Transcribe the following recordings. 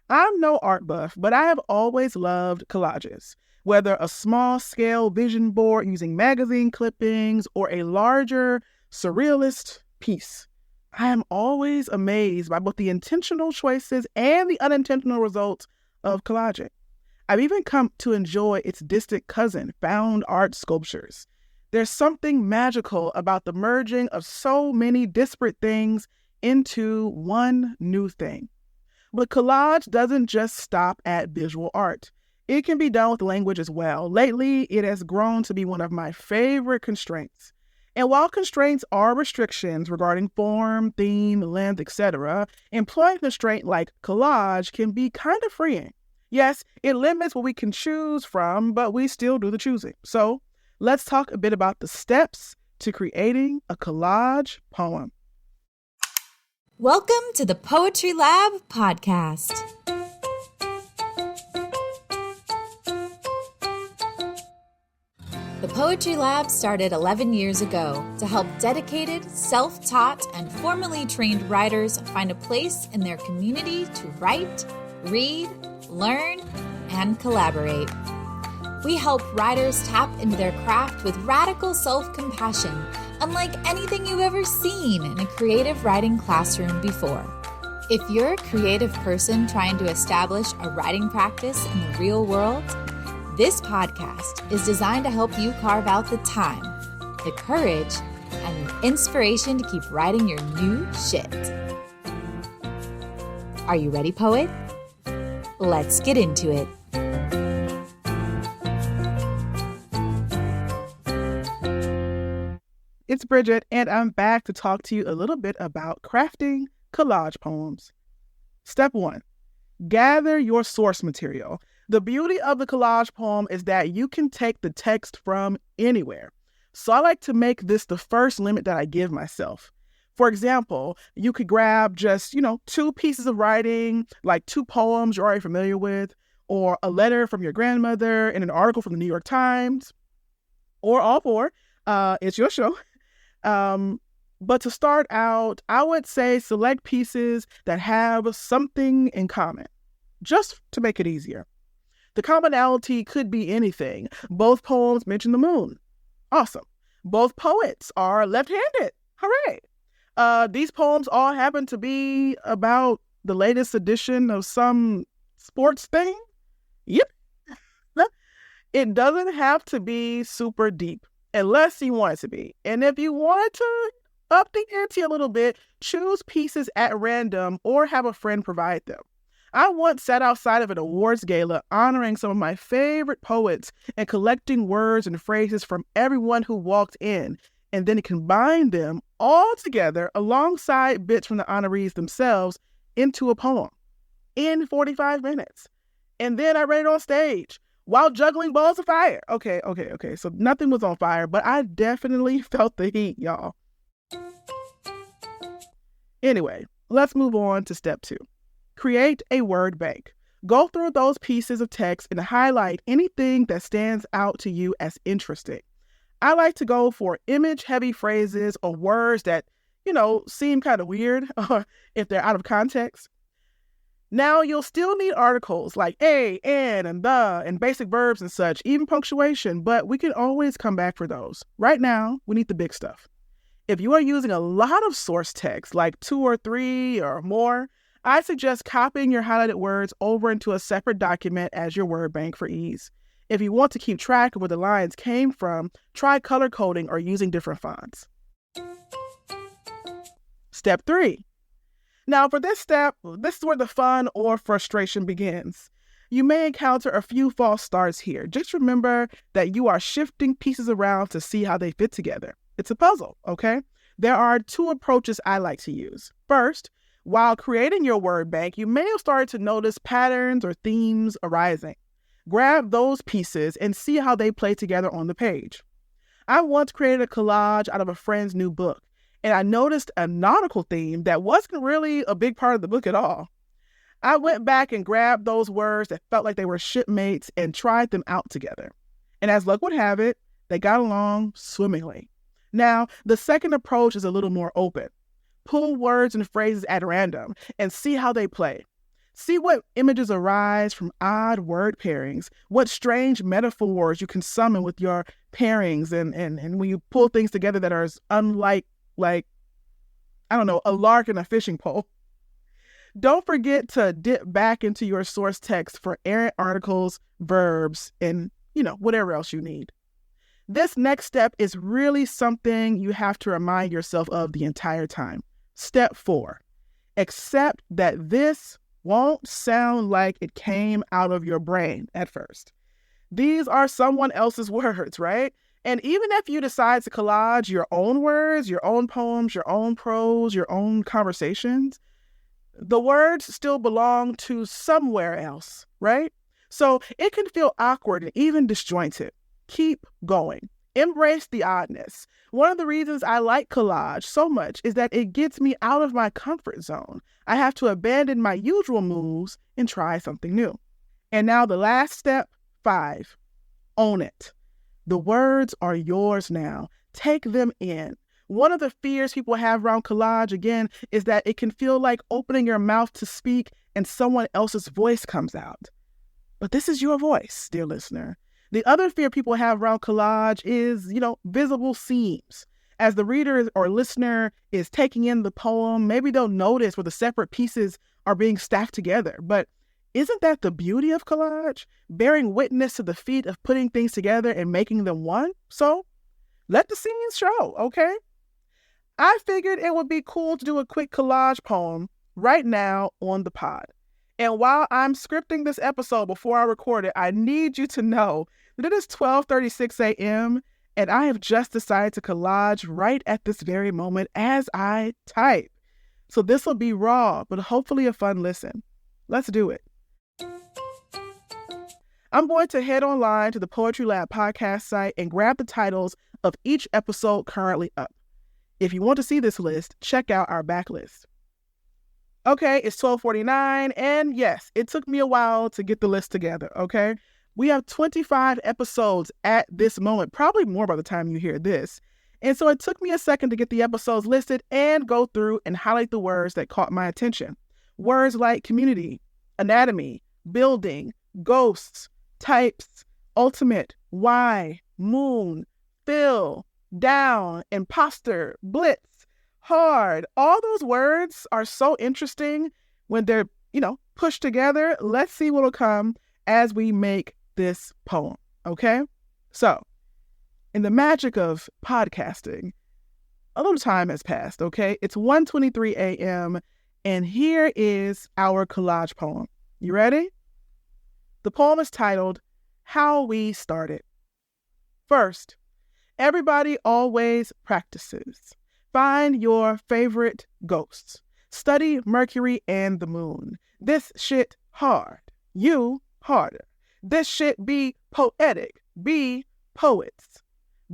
I'm no art buff, but I have always loved collages. Whether a small-scale vision board using magazine clippings or a larger surrealist piece, I am always amazed by both the intentional choices and the unintentional results of collaging. I've even come to enjoy its distant cousin, found art sculptures. There's something magical about the merging of so many disparate things into one new thing. But collage doesn't just stop at visual art. It can be done with language as well. Lately, it has grown to be one of my favorite constraints. And while constraints are restrictions regarding form, theme, length, etc., employing a constraint like collage can be kind of freeing. Yes, it limits what we can choose from, but we still do the choosing. So let's talk a bit about the steps to creating a collage poem. Welcome to the Poetry Lab podcast. The Poetry Lab started 11 years ago to help dedicated, self-taught, and formally trained writers find a place in their community to write, read, learn, and collaborate. We help writers tap into their craft with radical self-compassion, unlike anything you've ever seen in a creative writing classroom before. If you're a creative person trying to establish a writing practice in the real world, this podcast is designed to help you carve out the time, the courage, and the inspiration to keep writing your new shit. Are you ready, poet? Let's get into it. It's Bridgette, and I'm back to talk to you a little bit about crafting collage poems. Step 1, gather your source material. The beauty of the collage poem is that you can take the text from anywhere. So I like to make this the first limit that I give myself. For example, you could grab just, 2 pieces of writing, like 2 poems you're already familiar with, or a letter from your grandmother and an article from the New York Times, or all 4. It's your show. But to start out, I would say select pieces that have something in common, just to make it easier. The commonality could be anything. Both poems mention the moon. Awesome. Both poets are left-handed. Hooray. These poems all happen to be about the latest edition of some sports thing. Yep. It doesn't have to be super deep, unless you want it to be. And if you wanted to up the ante a little bit, choose pieces at random or have a friend provide them. I once sat outside of an awards gala honoring some of my favorite poets and collecting words and phrases from everyone who walked in, and then combined them all together alongside bits from the honorees themselves into a poem in 45 minutes. And then I read it on stage while juggling balls of fire. Okay. So nothing was on fire, but I definitely felt the heat, y'all. Anyway, let's move on to step 2. Create a word bank. Go through those pieces of text and highlight anything that stands out to you as interesting. I like to go for image-heavy phrases or words that, seem kind of weird if they're out of context. Now, you'll still need articles like a, and the, and basic verbs and such, even punctuation, but we can always come back for those. Right now, we need the big stuff. If you are using a lot of source text, like 2 or 3 or more, I suggest copying your highlighted words over into a separate document as your word bank for ease. If you want to keep track of where the lines came from, try color coding or using different fonts. Step 3. Now for this step, this is where the fun or frustration begins. You may encounter a few false starts here. Just remember that you are shifting pieces around to see how they fit together. It's a puzzle, okay? There are 2 approaches I like to use. First, while creating your word bank, you may have started to notice patterns or themes arising. Grab those pieces and see how they play together on the page. I once created a collage out of a friend's new book, and I noticed a nautical theme that wasn't really a big part of the book at all. I went back and grabbed those words that felt like they were shipmates and tried them out together. And as luck would have it, they got along swimmingly. Now, the second approach is a little more open. Pull words and phrases at random and see how they play. See what images arise from odd word pairings, what strange metaphors you can summon with your pairings, and when you pull things together that are as unlike, like, I don't know, a lark and a fishing pole. Don't forget to dip back into your source text for errant articles, verbs, and, whatever else you need. This next step is really something you have to remind yourself of the entire time. Step 4, accept that this won't sound like it came out of your brain at first. These are someone else's words, right? And even if you decide to collage your own words, your own poems, your own prose, your own conversations, the words still belong to somewhere else, right? So it can feel awkward and even disjointed. Keep going. Embrace the oddness. One of the reasons I like collage so much is that it gets me out of my comfort zone. I have to abandon my usual moves and try something new. And now the last step, 5, own it. The words are yours now. Take them in. One of the fears people have around collage, again, is that it can feel like opening your mouth to speak and someone else's voice comes out. But this is your voice, dear listener. The other fear people have around collage is, visible seams. As the reader or listener is taking in the poem, maybe they'll notice where the separate pieces are being stacked together. But isn't that the beauty of collage? Bearing witness to the feat of putting things together and making them one? So let the scenes show, okay? I figured it would be cool to do a quick collage poem right now on the pod. And while I'm scripting this episode before I record it, I need you to know that it is 12:36 a.m. and I have just decided to collage right at this very moment as I type. So this will be raw, but hopefully a fun listen. Let's do it. I'm going to head online to the Poetry Lab podcast site and grab the titles of each episode currently up. If you want to see this list, check out our backlist. Okay, it's 12:49, and yes, it took me a while to get the list together, okay? We have 25 episodes at this moment, probably more by the time you hear this. And so it took me a second to get the episodes listed and go through and highlight the words that caught my attention. Words like community, anatomy, building, ghosts, types, ultimate, why, moon, fill, down, imposter, blitz, hard. All those words are so interesting when they're, pushed together. Let's see what'll come as we make this poem, okay? So, in the magic of podcasting, a little time has passed, okay? It's 1:23 a.m., and here is our collage poem. You ready? The poem is titled, How We Started. First, everybody always practices. Find your favorite ghosts. Study Mercury and the moon. This shit hard. You harder. This shit be poetic. Be poets.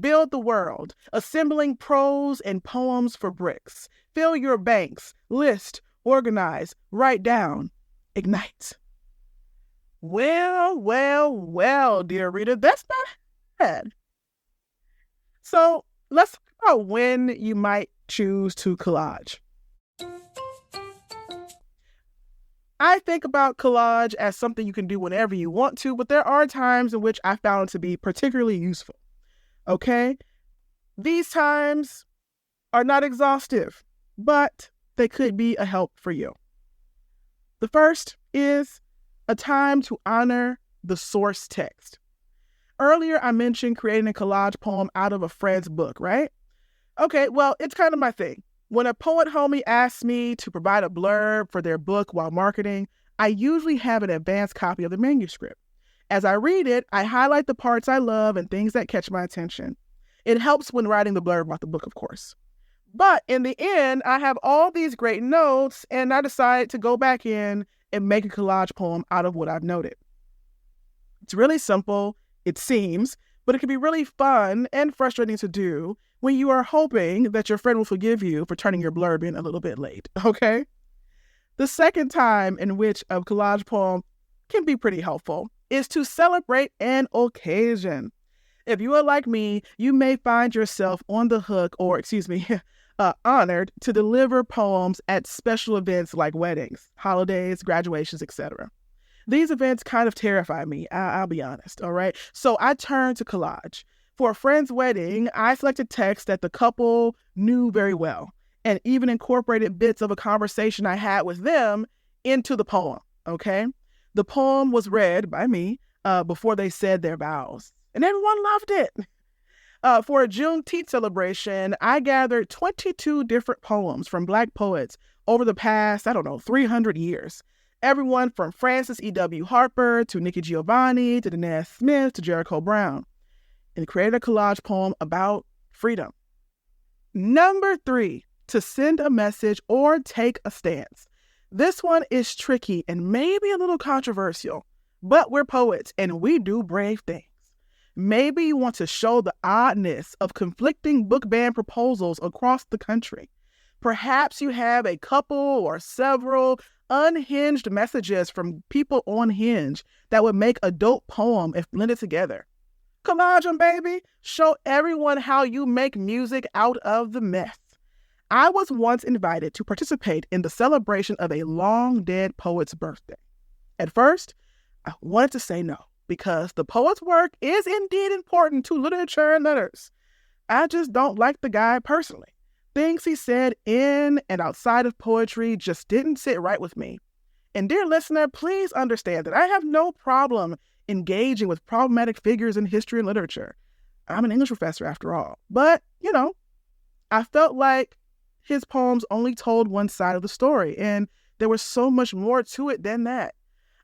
Build the world, assembling prose and poems for bricks. Fill your banks. List, organize, write down, ignite. Well, dear reader, that's not bad. So let's talk about when you might choose to collage. I think about collage as something you can do whenever you want to, but there are times in which I found it to be particularly useful. Okay? These times are not exhaustive, but they could be a help for you. The first is a time to honor the source text. Earlier, I mentioned creating a collage poem out of a friend's book, right? Okay, well, it's kind of my thing. When a poet homie asks me to provide a blurb for their book while marketing, I usually have an advanced copy of the manuscript. As I read it, I highlight the parts I love and things that catch my attention. It helps when writing the blurb about the book, of course. But in the end, I have all these great notes, and I decided to go back in and make a collage poem out of what I've noted. It's really simple, it seems, but it can be really fun and frustrating to do when you are hoping that your friend will forgive you for turning your blurb in a little bit late, okay? The second time in which a collage poem can be pretty helpful is to celebrate an occasion. If you are like me, you may find yourself on the hook, or honored to deliver poems at special events like weddings, holidays, graduations, etc. These events kind of terrify me, I'll be honest, all right? So I turned to Collage. For a friend's wedding, I selected texts that the couple knew very well and even incorporated bits of a conversation I had with them into the poem, okay? The poem was read by me before they said their vows, and everyone loved it. For a Juneteenth celebration, I gathered 22 different poems from Black poets over the past, 300 years. Everyone from Francis E.W. Harper to Nikki Giovanni to Danae Smith to Jericho Brown, and created a collage poem about freedom. Number 3, to send a message or take a stance. This one is tricky and maybe a little controversial, but we're poets and we do brave things. Maybe you want to show the oddness of conflicting book ban proposals across the country. Perhaps you have a couple or several unhinged messages from people on Hinge that would make a dope poem if blended together. Collage 'em, baby. Show everyone how you make music out of the mess. I was once invited to participate in the celebration of a long-dead poet's birthday. At first, I wanted to say no, because the poet's work is indeed important to literature and letters. I just don't like the guy personally. Things he said in and outside of poetry just didn't sit right with me. And dear listener, please understand that I have no problem engaging with problematic figures in history and literature. I'm an English professor after all. But, I felt like his poems only told one side of the story, and there was so much more to it than that.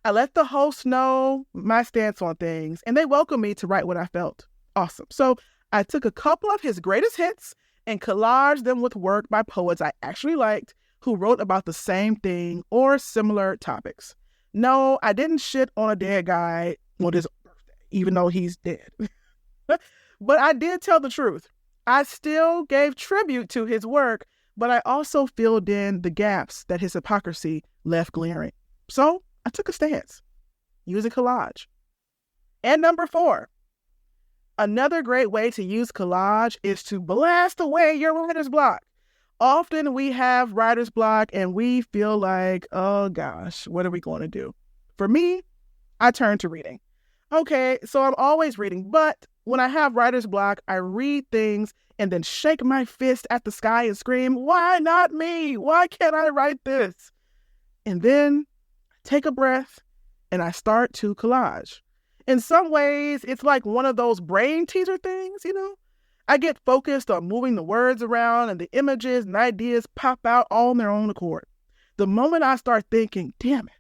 I let the host know my stance on things, and they welcomed me to write what I felt. Awesome. So I took a couple of his greatest hits and collaged them with work by poets I actually liked who wrote about the same thing or similar topics. No, I didn't shit on a dead guy on his birthday, even though he's dead. But I did tell the truth. I still gave tribute to his work, but I also filled in the gaps that his hypocrisy left glaring. So I took a stance, using collage. And number 4, another great way to use collage is to blast away your writer's block. Often we have writer's block and we feel like, oh gosh, what are we going to do? For me, I turn to reading. Okay, so I'm always reading, but when I have writer's block, I read things and then shake my fist at the sky and scream, why not me? Why can't I write this? And then I take a breath and I start to collage. In some ways, it's like one of those brain teaser things, I get focused on moving the words around and the images and ideas pop out all on their own accord. The moment I start thinking, damn it,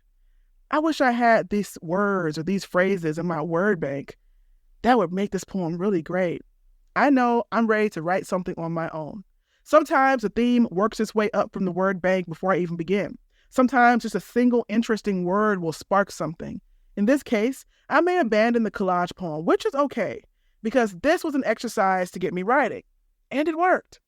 I wish I had these words or these phrases in my word bank, that would make this poem really great. I know I'm ready to write something on my own. Sometimes a theme works its way up from the word bank before I even begin. Sometimes just a single interesting word will spark something. In this case, I may abandon the collage poem, which is okay, because this was an exercise to get me writing, and it worked.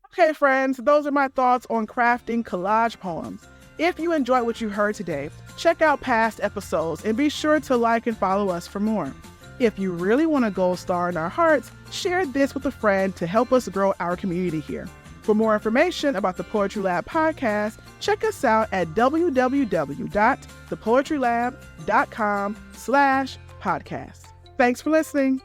Okay, friends, those are my thoughts on crafting collage poems. If you enjoyed what you heard today, check out past episodes and be sure to like and follow us for more. If you really want a gold star in our hearts, share this with a friend to help us grow our community here. For more information about the Poetry Lab podcast, check us out at www.thepoetrylab.com/podcast. Thanks for listening.